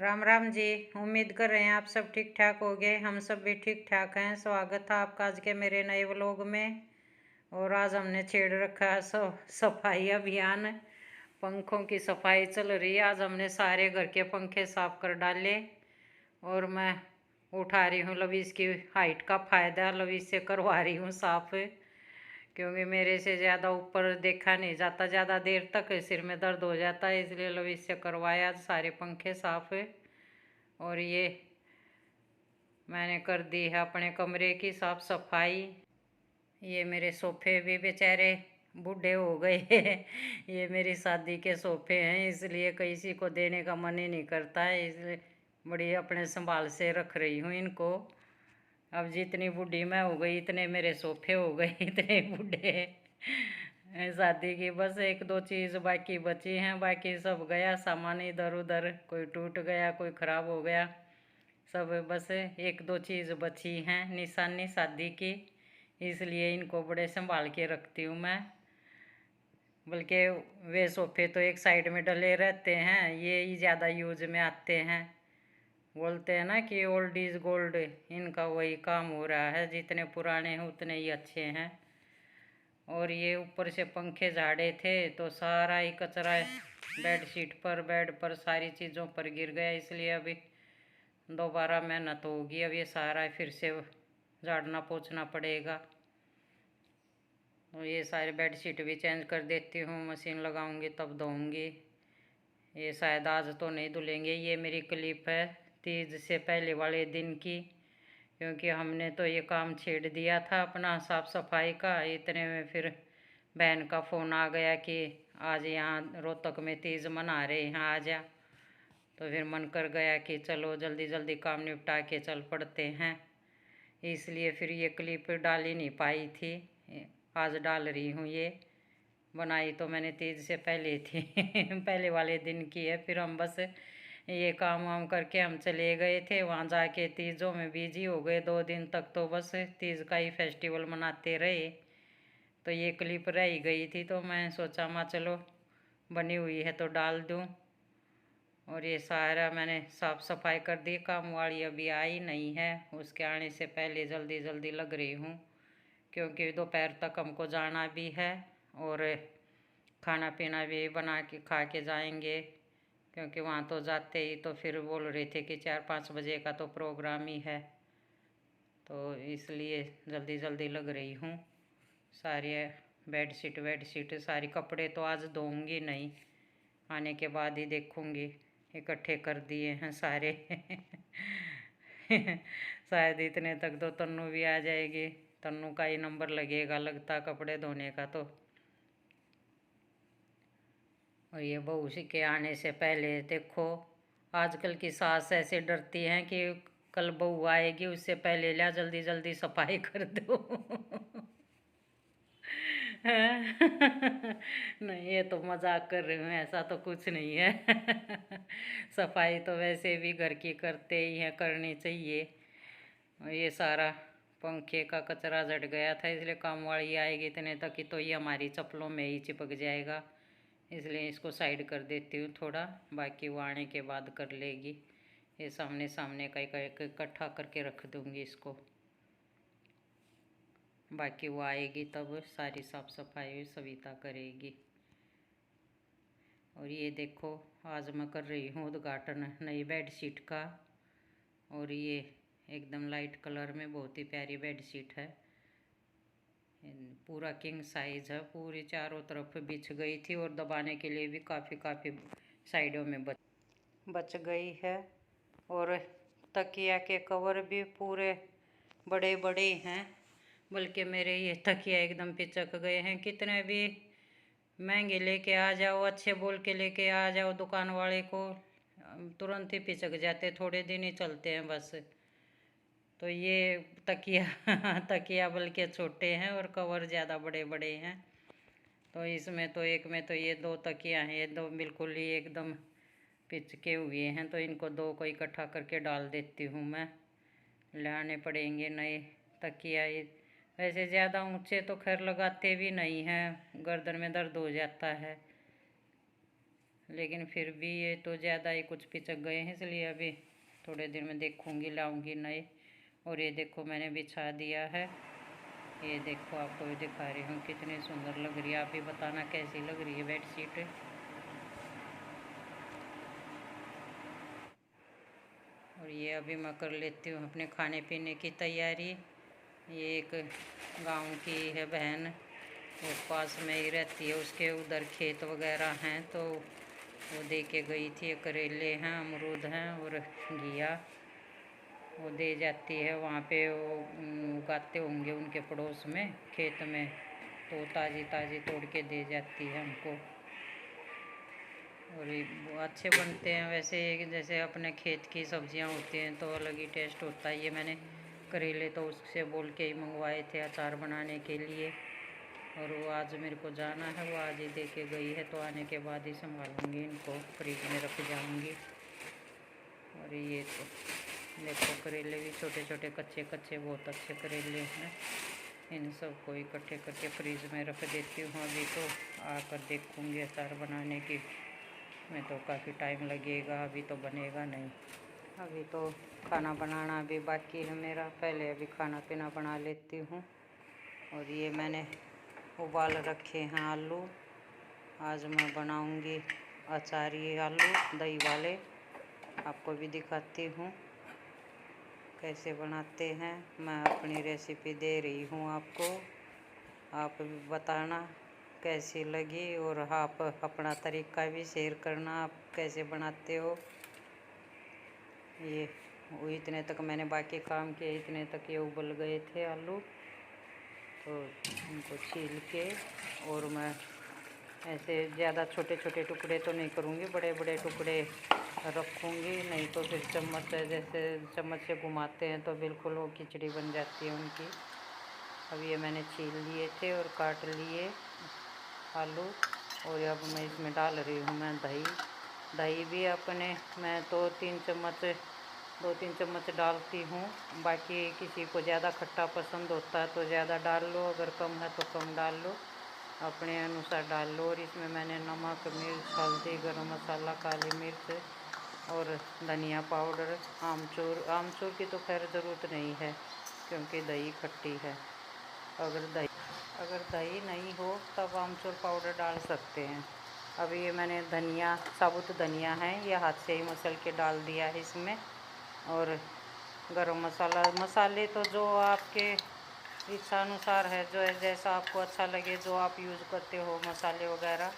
राम राम जी। उम्मीद कर रहे हैं आप सब ठीक ठाक हो गए। हम सब भी ठीक ठाक हैं। स्वागत है आपका आज के मेरे नए व्लॉग में। और आज हमने छेड़ रखा है सफाई अभियान। पंखों की सफाई चल रही है। आज हमने सारे घर के पंखे साफ कर डाले और मैं उठा रही हूँ लवीज की हाइट का फ़ायदा। लवीज से करवा रही हूँ साफ, क्योंकि मेरे से ज़्यादा ऊपर देखा नहीं जाता, ज़्यादा देर तक सिर में दर्द हो जाता है, इसलिए लवीज से करवाया सारे पंखे साफ। और ये मैंने कर दी है अपने कमरे की साफ सफाई। ये मेरे सोफ़े भी बेचारे बूढ़े हो गए ये मेरी शादी के सोफ़े हैं, इसलिए किसी को देने का मन ही नहीं करता है, इसलिए बड़ी अपने संभाल से रख रही हूँ इनको। अब जितनी बूढ़ी मैं हो गई इतने मेरे सोफ़े हो गए इतने बूढ़े शादी की बस एक दो चीज़ बाकी बची हैं, बाकी सब गया सामान इधर उधर, कोई टूट गया कोई ख़राब हो गया सब। बस एक दो चीज़ बची हैं निशानी शादी की, इसलिए इनको बड़े संभाल के रखती हूँ मैं। बल्कि वे सोफ़े तो एक साइड में डले रहते हैं, ये ही ज़्यादा यूज में आते हैं। बोलते हैं ना कि ओल्ड इज़ गोल्ड, इनका वही काम हो रहा है, जितने पुराने हैं उतने ही अच्छे हैं। और ये ऊपर से पंखे झाड़े थे तो सारा ही कचरा बेडशीट पर बेड पर सारी चीज़ों पर गिर गया, इसलिए अभी दोबारा मेहनत होगी। अब ये सारा फिर से झाड़ना पोंछना पड़ेगा। तो ये सारे बेडशीट भी चेंज कर देती हूँ, मशीन लगाऊंगी तब धोऊंगी। ये शायद आज तो नहीं धुलेंगे। ये मेरी क्लिप है तीज से पहले वाले दिन की, क्योंकि हमने तो ये काम छेड़ दिया था अपना साफ़ सफाई का। इतने में फिर बहन का फ़ोन आ गया कि आज यहाँ रोहतक में तीज मना रहे, यहाँ आ जा। तो फिर मन कर गया कि चलो जल्दी जल्दी काम निपटा के चल पड़ते हैं, इसलिए फिर ये क्लिप डाल ही नहीं पाई थी। आज डाल रही हूँ। ये बनाई तो मैंने तीज से पहले थी पहले वाले दिन की है। फिर हम बस ये काम वाम करके हम चले गए थे वहाँ, जाके तीज़ों में बिजी हो गए 2 दिन तक, तो बस तीज का ही फेस्टिवल मनाते रहे। तो ये क्लिप रह ही गई थी, तो मैं सोचा माँ चलो बनी हुई है तो डाल दूँ। और ये सारा मैंने साफ़ सफाई कर दी। काम वाली अभी आई नहीं है, उसके आने से पहले जल्दी जल्दी लग रही हूँ, क्योंकि दोपहर तक हमको जाना भी है और खाना पीना भी बना के खा के जाएंगे, क्योंकि वहाँ तो जाते ही तो फिर बोल रहे थे कि 4-5 बजे का तो प्रोग्राम ही है, तो इसलिए जल्दी जल्दी लग रही हूँ। सारी बेडशीट सारी कपड़े तो आज धोऊंगी नहीं, आने के बाद ही देखूंगी। इकट्ठे कर दिए हैं सारे शायद इतने तक तो तन्नू भी आ जाएगी, तन्नू का ही नंबर लगेगा लगता कपड़े धोने का तो। और ये बहू के आने से पहले देखो, आजकल की सास ऐसे डरती हैं कि कल बहू आएगी उससे पहले ला जल्दी जल्दी सफाई कर दो नहीं, ये तो मजाक कर रही हूँ, ऐसा तो कुछ नहीं है सफाई तो वैसे भी घर की करते ही हैं, करनी चाहिए। और ये सारा पंखे का कचरा जट गया था, इसलिए काम वाली आएगी इतने तक ही तो ये हमारी चप्पलों में ही चिपक जाएगा, इसलिए इसको साइड कर देती हूँ थोड़ा, बाकी वो आने के बाद कर लेगी। ये सामने सामने का इकट्ठा करके रख दूँगी इसको, बाकी वो आएगी तब सारी साफ़ सफाई सविता करेगी। और ये देखो आज मैं कर रही हूँ उद्घाटन नई बेडशीट का, और ये एकदम लाइट कलर में बहुत ही प्यारी बेडशीट है, पूरा किंग साइज़ है, पूरी चारों तरफ बिछ गई थी और दबाने के लिए भी काफ़ी साइडों में बच गई है। और तकिया के कवर भी पूरे बड़े बड़े हैं, बल्कि मेरे ये तकिया एकदम पिचक गए हैं। कितने भी महंगे लेके आ जाओ, अच्छे बोल के लेके आ जाओ दुकान वाले को, तुरंत ही पिचक जाते, थोड़े दिन ही चलते हैं बस। तो ये तकिया तकिया बल्कि छोटे हैं और कवर ज़्यादा बड़े बड़े हैं, तो इसमें तो एक में तो ये 2 तकिया हैं, ये 2 बिल्कुल ही एकदम पिचके हुए हैं, तो इनको 2 को इकट्ठा करके डाल देती हूँ मैं। लाने पड़ेंगे नए तकिया। ये वैसे ज़्यादा ऊंचे तो खैर लगाते भी नहीं हैं, गर्दन में दर्द हो जाता है, लेकिन फिर भी ये तो ज़्यादा ही कुछ पिचक गए हैं, इसलिए अभी थोड़े दिन में देखूँगी, लाऊंगी नए। और ये देखो मैंने बिछा दिया है, ये देखो आपको भी दिखा रही हूँ कितनी सुंदर लग रही है। आप ही बताना कैसी लग रही है बेडशीट। और ये अभी मैं कर लेती हूँ अपने खाने पीने की तैयारी। ये एक गांव की है बहन, वो पास में ही रहती है, उसके उधर खेत वगैरह हैं, तो वो दे के गई थी। करेले हैं, अमरूद हैं और घिया, वो दे जाती है। वहाँ पे वो उगाते होंगे उनके पड़ोस में खेत में, तो ताज़ी ताज़ी तोड़ के दे जाती है हमको। और ये अच्छे बनते हैं वैसे, जैसे अपने खेत की सब्जियां होती हैं तो अलग ही टेस्ट होता है। ये मैंने करेले तो उससे बोल के ही मंगवाए थे अचार बनाने के लिए, और वो आज मेरे को जाना है, वो आज ही दे के गई है, तो आने के बाद ही संभालूंगी इनको, फ्रिज में रख जाऊंगी। और ये तो देखो करेले भी छोटे छोटे कच्चे कच्चे बहुत अच्छे करेले हैं। इन सबको इकट्ठे करके फ्रिज में रख देती हूँ। अभी तो आकर देखूँगी अचार बनाने की, मैं तो काफ़ी टाइम लगेगा, अभी तो बनेगा नहीं। अभी तो खाना बनाना भी बाकी है मेरा, पहले अभी खाना पीना बना लेती हूँ। और ये मैंने उबाल रखे हैं आलू, आज मैं बनाऊँगी अचारी आलू दही वाले, आपको भी दिखाती हूँ कैसे बनाते हैं। मैं अपनी रेसिपी दे रही हूँ आपको, आप भी बताना कैसी लगी, और आप अपना तरीका भी शेयर करना आप कैसे बनाते हो। ये वो इतने तक मैंने बाकी काम किए, इतने तक ये उबल गए थे आलू, तो उनको छील के और मैं ऐसे ज़्यादा छोटे छोटे टुकड़े तो नहीं करूँगी, बड़े बड़े टुकड़े रखूँगी, नहीं तो फिर चम्मच जैसे चम्मच से घुमाते हैं तो बिल्कुल वो खिचड़ी बन जाती है उनकी। अब ये मैंने छील लिए थे और काट लिए आलू, और अब मैं इसमें डाल रही हूँ मैं दही। दही भी अपने मैं 2-3 चम्मच डालती हूँ, बाकी किसी को ज़्यादा खट्टा पसंद होता है तो ज़्यादा डाल लो, अगर कम है तो कम डाल लो, अपने अनुसार डाल लो। और इसमें मैंने नमक, मिर्च, हल्दी, गरम मसाला, काली मिर्च और धनिया पाउडर, आमचूर की तो खैर ज़रूरत नहीं है क्योंकि दही खट्टी है। अगर दही नहीं हो तब आमचूर पाउडर डाल सकते हैं। अभी ये मैंने धनिया, साबुत धनिया है, ये हाथ से ही मसल के डाल दिया है इसमें। और गरम मसाले तो जो आपके इच्छा अनुसार है, जो है जैसा आपको अच्छा लगे, जो आप यूज़ करते हो मसाले वगैरह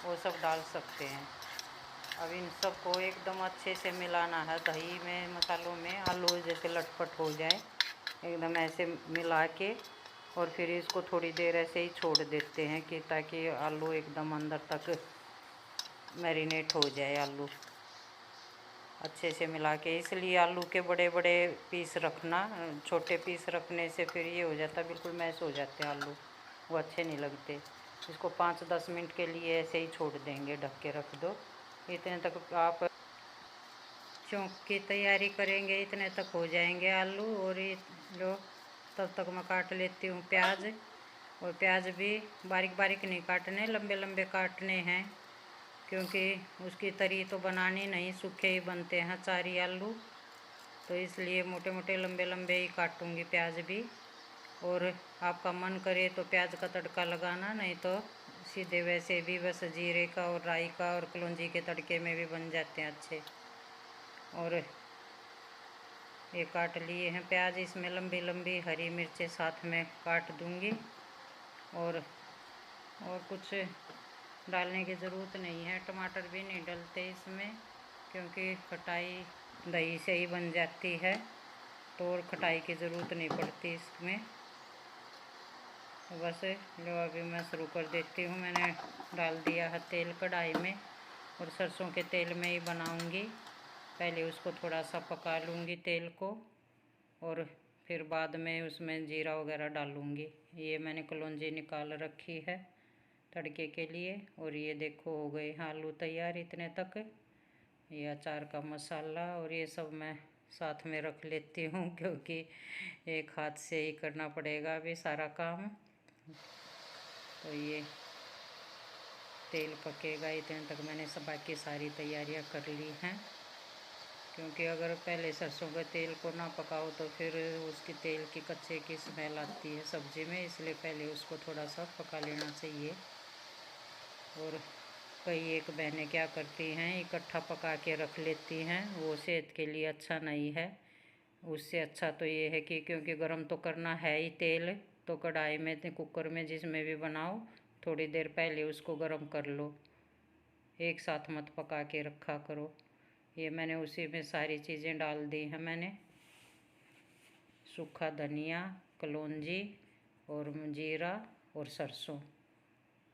वो सब डाल सकते हैं। अब इन सबको एकदम अच्छे से मिलाना है दही में, मसालों में, आलू जैसे लटपट हो जाए एकदम ऐसे मिला के, और फिर इसको थोड़ी देर ऐसे ही छोड़ देते हैं कि ताकि आलू एकदम अंदर तक मैरिनेट हो जाए आलू अच्छे से मिला के। इसलिए आलू के बड़े बड़े पीस रखना, छोटे पीस रखने से फिर ये हो जाता है बिल्कुल मैश हो जाते हैं आलू, वो अच्छे नहीं लगते। इसको 5-10 मिनट के लिए ऐसे ही छोड़ देंगे, ढक के रख दो। इतने तक आप चौंक की तैयारी करेंगे, इतने तक हो जाएंगे आलू। और ये जो तब तक मैं काट लेती हूँ प्याज, और प्याज भी बारीक बारीक नहीं काटने, लंबे लंबे काटने हैं, क्योंकि उसकी तरी तो बनानी नहीं, सूखे ही बनते हैं अचारी आलू, तो इसलिए मोटे मोटे लंबे लंबे ही काटूँगी प्याज भी। और आपका मन करे तो प्याज का तड़का लगाना, नहीं तो सीधे वैसे भी बस जीरे का और राई का और कलौंजी के तड़के में भी बन जाते हैं अच्छे। और ये काट लिए हैं प्याज, इसमें लंबी लंबी हरी मिर्चें साथ में काट दूंगी। और कुछ डालने की ज़रूरत नहीं है, टमाटर भी नहीं डलते इसमें, क्योंकि खटाई दही से ही बन जाती है, तो और खटाई की ज़रूरत नहीं पड़ती इसमें। तो बस लो अभी मैं शुरू कर देती हूँ। मैंने डाल दिया है तेल कढ़ाई में, और सरसों के तेल में ही बनाऊँगी। पहले उसको थोड़ा सा पका लूँगी तेल को, और फिर बाद में उसमें जीरा वगैरह डालूँगी। ये मैंने कलौंजी निकाल रखी है तड़के के लिए। और ये देखो हो गए आलू तैयार इतने तक। ये अचार का मसाला और ये सब मैं साथ में रख लेती हूँ, क्योंकि एक हाथ से ही करना पड़ेगा अभी सारा काम। तो ये तेल पकेगा इतने तक मैंने सब बाकी सारी तैयारियां कर ली हैं। क्योंकि अगर पहले सरसों के तेल को ना पकाओ तो फिर उसकी तेल की कच्चे की स्मेल आती है सब्ज़ी में, इसलिए पहले उसको थोड़ा सा पका लेना चाहिए। और कई एक बहनें क्या करती हैं, इकट्ठा पका के रख लेती हैं, वो सेहत के लिए अच्छा नहीं है। उससे अच्छा तो ये है कि क्योंकि गर्म तो करना है ही तेल, तो कढ़ाई में कुकर में जिसमें भी बनाओ थोड़ी देर पहले उसको गर्म कर लो, एक साथ मत पका के रखा करो। ये मैंने उसी में सारी चीज़ें डाल दी हैं, मैंने सूखा धनिया, कलौंजी और जीरा और सरसों,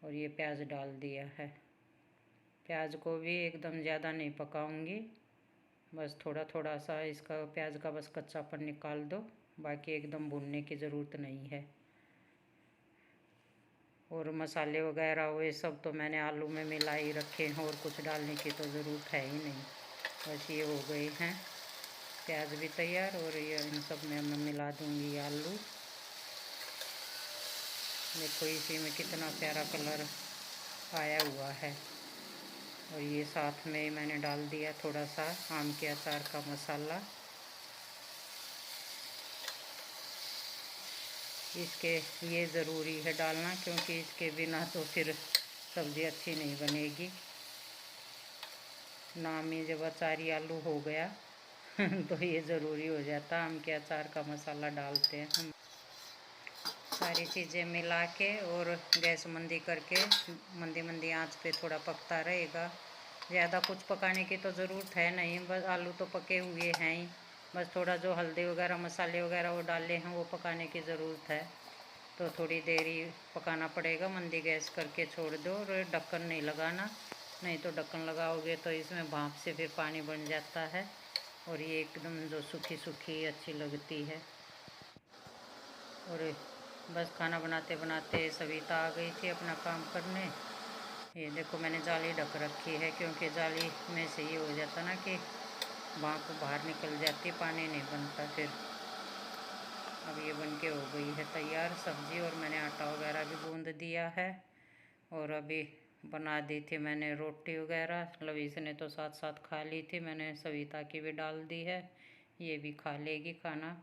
और ये प्याज डाल दिया है। प्याज को भी एकदम ज़्यादा नहीं पकाऊंगी, बस थोड़ा थोड़ा सा इसका प्याज का बस कच्चापन निकाल दो, बाकी एकदम भूनने की ज़रूरत नहीं है। और मसाले वगैरह वो सब तो मैंने आलू में मिला ही रखे हैं, और कुछ डालने की तो ज़रूरत है ही नहीं। बस ये हो गए हैं, प्याज भी तैयार, और ये इन सब में मैं मिला दूँगी आलू। देखो इसी में कितना प्यारा कलर आया हुआ है। और ये साथ में मैंने डाल दिया थोड़ा सा आम के अचार का मसाला। इसके ये ज़रूरी है डालना, क्योंकि इसके बिना तो फिर सब्ज़ी अच्छी नहीं बनेगी। नाम ही जब अचारी आलू हो गया तो ये ज़रूरी हो जाता, आम के अचार का मसाला डालते हैं हम। सारी चीज़ें मिला के और गैस मंदी करके मंदी मंदी आंच पे थोड़ा पकता रहेगा। ज़्यादा कुछ पकाने की तो ज़रूरत है नहीं, बस आलू तो पके हुए हैं ही, बस थोड़ा जो हल्दी वगैरह मसाले वगैरह वो डाले हैं वो पकाने की ज़रूरत है। तो थोड़ी देर ही पकाना पड़ेगा, मंदी गैस करके छोड़ दो, और ढक्कन नहीं लगाना, नहीं तो ढक्कन लगाओगे तो इसमें भाप से फिर पानी बन जाता है, और ये एकदम जो सूखी सूखी अच्छी लगती है। और बस खाना बनाते बनाते सविता आ गई थी अपना काम करने। ये देखो मैंने जाली ढक रखी है, क्योंकि जाली में से ये हो जाता ना कि भाप बाहर निकल जाती, पानी नहीं बनता फिर। अब ये बन के हो गई है तैयार सब्ज़ी, और मैंने आटा वगैरह भी गूँध दिया है। और अभी बना दी थी मैंने रोटी वगैरह, लवीस ने तो साथ साथ खा ली थी, मैंने सविता की भी डाल दी है, ये भी खा लेगी खाना।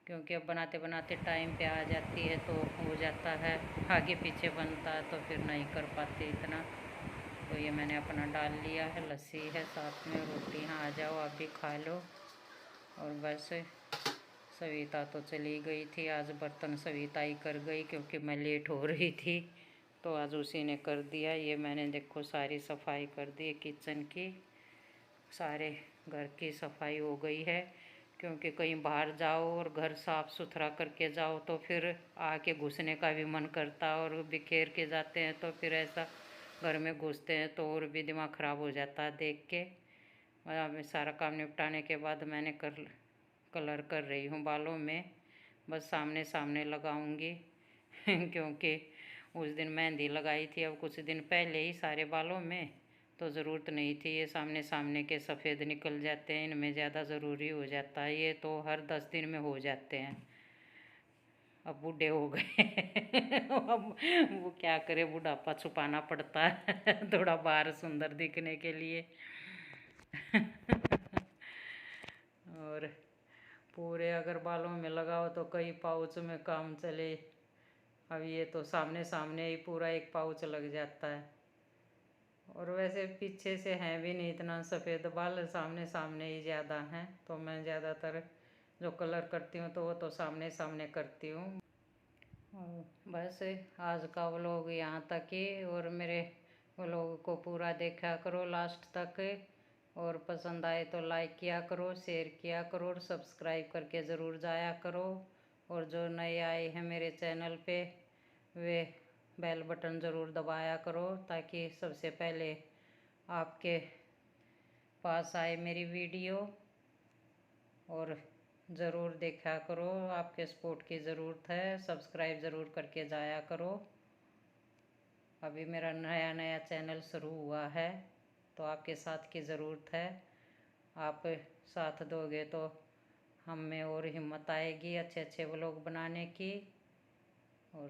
क्योंकि अब बनाते बनाते टाइम पे आ जाती है तो हो जाता है, आगे पीछे बनता है तो फिर नहीं कर पाते इतना। तो ये मैंने अपना डाल लिया है, लस्सी है साथ में, रोटी। हाँ आ जाओ आप भी खा लो। और बस सविता तो चली गई थी, आज बर्तन सविता ही कर गई, क्योंकि मैं लेट हो रही थी तो आज उसी ने कर दिया। ये मैंने देखो सारी सफाई कर दी किचन की, सारे घर की सफाई हो गई है। क्योंकि कहीं बाहर जाओ और घर साफ़ सुथरा करके जाओ तो फिर आके घुसने का भी मन करता, और बिखेर के जाते हैं तो फिर ऐसा घर में घुसते हैं तो और भी दिमाग ख़राब हो जाता है देख के। मैं सारा काम निपटाने के बाद मैंने कलर कर रही हूँ बालों में, बस सामने सामने लगाऊंगी क्योंकि उस दिन मेहंदी लगाई थी, अब कुछ दिन पहले ही सारे बालों में, तो ज़रूरत नहीं थी। ये सामने सामने के सफ़ेद निकल जाते हैं, इनमें ज़्यादा ज़रूरी हो जाता है, ये तो हर 10 दिन में हो जाते हैं। अब बूढ़े हो गए अब वो क्या करे, बुढ़ापा छुपाना पड़ता है थोड़ा बाहर सुंदर दिखने के लिए और पूरे अगर बालों में लगाओ तो कई पाउच में काम चले। अब ये तो सामने सामने ही पूरा एक पाउच लग जाता है, और वैसे पीछे से हैं भी नहीं इतना सफ़ेद बाल, सामने सामने ही ज़्यादा हैं। तो मैं ज़्यादातर जो कलर करती हूँ तो वो तो सामने सामने करती हूँ। बस आज का व्लॉग यहाँ तक ही, और मेरे व्लॉग को पूरा देखा करो लास्ट तक, और पसंद आए तो लाइक किया करो, शेयर किया करो, और सब्सक्राइब करके ज़रूर जाया करो। और जो नए आए हैं मेरे चैनल पे वे बेल बटन ज़रूर दबाया करो, ताकि सबसे पहले आपके पास आए मेरी वीडियो। और ज़रूर देखा करो, आपके सपोर्ट की ज़रूरत है, सब्सक्राइब ज़रूर करके जाया करो। अभी मेरा नया नया चैनल शुरू हुआ है तो आपके साथ की ज़रूरत है, आप साथ दोगे तो हम में और हिम्मत आएगी अच्छे अच्छे व्लॉग बनाने की। और